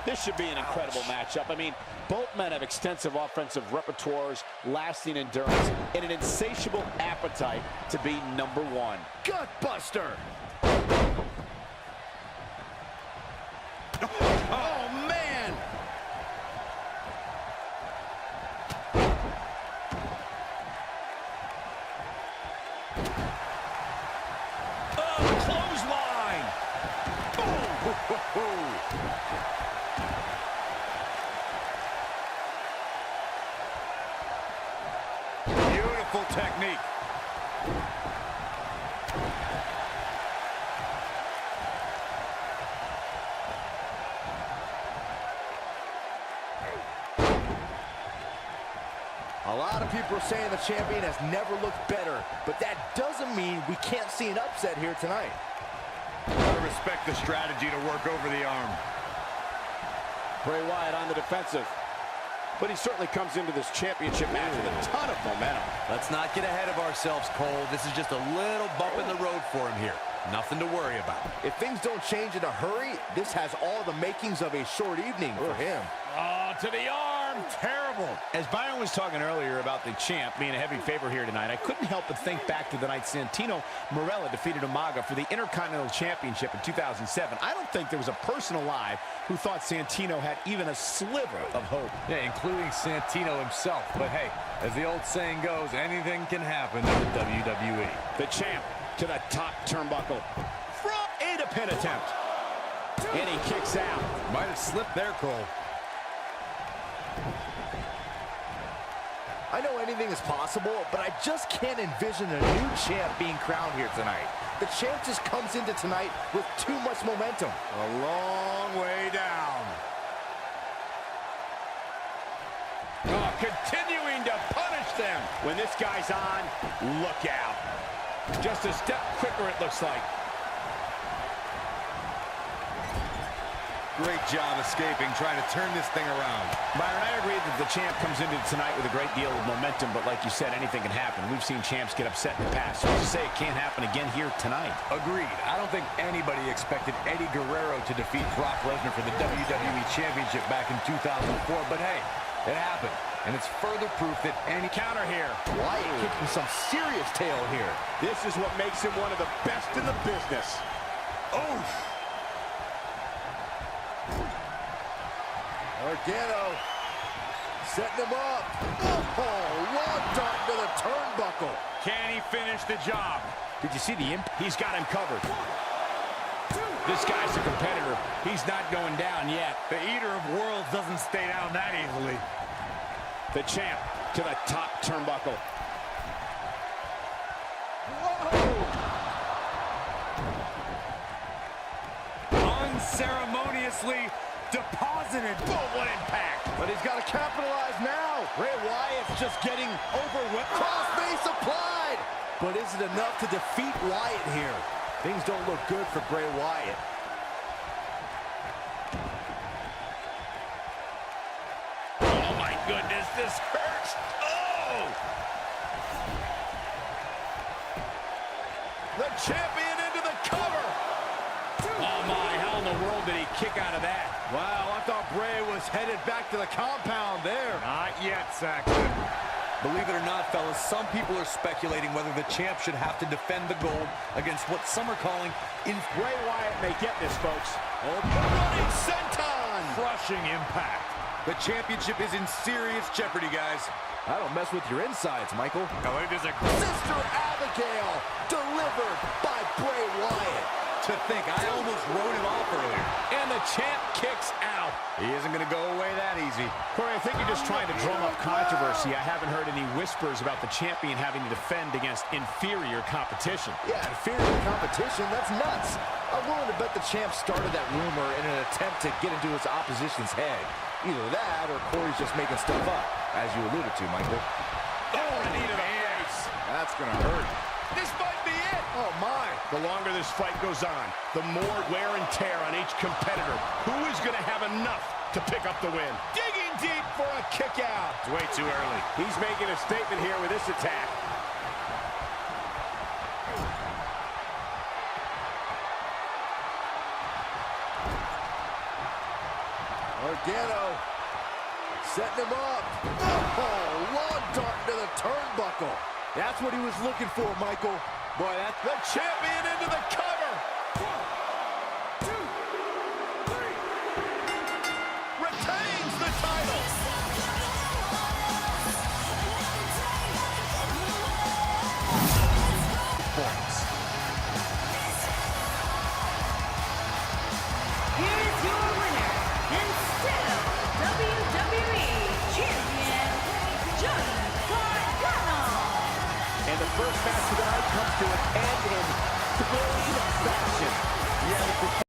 Speaker 6: This should be an incredible matchup. I mean, both men have extensive offensive repertoires, lasting endurance, and an insatiable appetite to be #1.
Speaker 5: Gutbuster. Oh, man. Oh, clothesline. Oh. Beautiful technique.
Speaker 1: A lot of people are saying the champion has never looked better, but that doesn't mean we can't see an upset here tonight.
Speaker 4: I respect the strategy to work over the arm.
Speaker 6: Bray Wyatt on the defensive, but he certainly comes into this championship match with a ton of momentum.
Speaker 7: Let's not get ahead of ourselves, Cole. This is just a little bump in the road for him here. Nothing to worry about.
Speaker 1: If things don't change in a hurry, this has all the makings of a short evening for him.
Speaker 5: Oh, to the arm. Terrible.
Speaker 6: As Byron was talking earlier about the champ being a heavy favorite here tonight, I couldn't help but think back to the night Santino Marella defeated Umaga for the Intercontinental Championship in 2007. I don't think there was a person alive who thought Santino had even a sliver of hope.
Speaker 4: Yeah, including Santino himself. But hey, as the old saying goes, anything can happen in the WWE.
Speaker 6: The champ to the top turnbuckle. From a pin attempt. And he kicks out.
Speaker 7: Might have slipped there, Cole.
Speaker 1: I know anything is possible, but I just can't envision a new champ being crowned here tonight. The champ just comes into tonight with too much momentum.
Speaker 5: A long way down.
Speaker 6: continuing to punish them. When this guy's on, look out. Just a step quicker, it looks like.
Speaker 7: Great job escaping, trying to turn this thing around.
Speaker 6: Byron, I agree that the champ comes into tonight with a great deal of momentum, but like you said, anything can happen. We've seen champs get upset in the past, so to say it can't happen again here tonight.
Speaker 4: Agreed. I don't think anybody expected Eddie Guerrero to defeat Brock Lesnar for the WWE Championship back in 2004, but hey, it happened. And it's further proof that any
Speaker 6: Counter here.
Speaker 1: Wyatt kicking some serious tail here.
Speaker 6: This is what makes him one of the best in the business.
Speaker 1: Oof. Organo setting him up. Oh, long dart to the turnbuckle.
Speaker 6: Can he finish the job? Did you see the impact? He's got him covered. This guy's a competitor. He's not going down yet.
Speaker 4: The Eater of Worlds doesn't stay down that easily.
Speaker 6: The champ to the top turnbuckle.
Speaker 4: Unceremoniously deposited.
Speaker 6: Boom, what impact.
Speaker 1: But he's got to capitalize now. Bray Wyatt's just getting overwhelmed. Crossface applied. But is it enough to defeat Wyatt here? Things don't look good for Bray Wyatt.
Speaker 6: Oh, my goodness, this hurts. Oh!
Speaker 1: The champion into the cover.
Speaker 6: Oh, my, how in the world did he kick out of that?
Speaker 1: Wow, I thought Bray was headed back to the compound there.
Speaker 4: Not yet, Saxton. Believe it or not, fellas, some people are speculating whether the champ should have to defend the gold against what some are calling
Speaker 6: Bray Wyatt may get this, folks.
Speaker 1: Oh, running senton.
Speaker 4: crushing impact. The championship is in serious jeopardy, guys.
Speaker 1: I don't mess with your insides, Michael.
Speaker 4: No, it is a
Speaker 1: Sister Abigail delivered by Bray Wyatt.
Speaker 7: To think, I almost wrote him off earlier.
Speaker 6: And the champ kicks out.
Speaker 7: He isn't going to go away that easy.
Speaker 6: Corey, I think you're just trying to drum up controversy. I haven't heard any whispers about the champion having to defend against inferior competition.
Speaker 1: Yeah, inferior competition, that's nuts. I'm willing to bet the champ started that rumor in an attempt to get into his opposition's head. Either that or Corey's just making stuff up, as you alluded to, Michael.
Speaker 6: Oh, knee to the face.
Speaker 1: That's going to hurt.
Speaker 6: This might be it.
Speaker 1: Oh, my.
Speaker 6: The longer this fight goes on, the more wear and tear on each competitor. Who is going to have enough to pick up the win? Digging deep for a kick out.
Speaker 4: It's way too early.
Speaker 6: He's making a statement here with this attack.
Speaker 1: Organo setting him up. Oh, long dart to the turnbuckle. That's what he was looking for, Michael.
Speaker 6: Boy, that's the champion into the cover.
Speaker 5: 1, 2, 3. Retains the title.
Speaker 8: Here's your winner, and still WWE Champion, Johnny Gargano.
Speaker 6: And the first match of the night comes to an end in thrilling fashion. Yeah,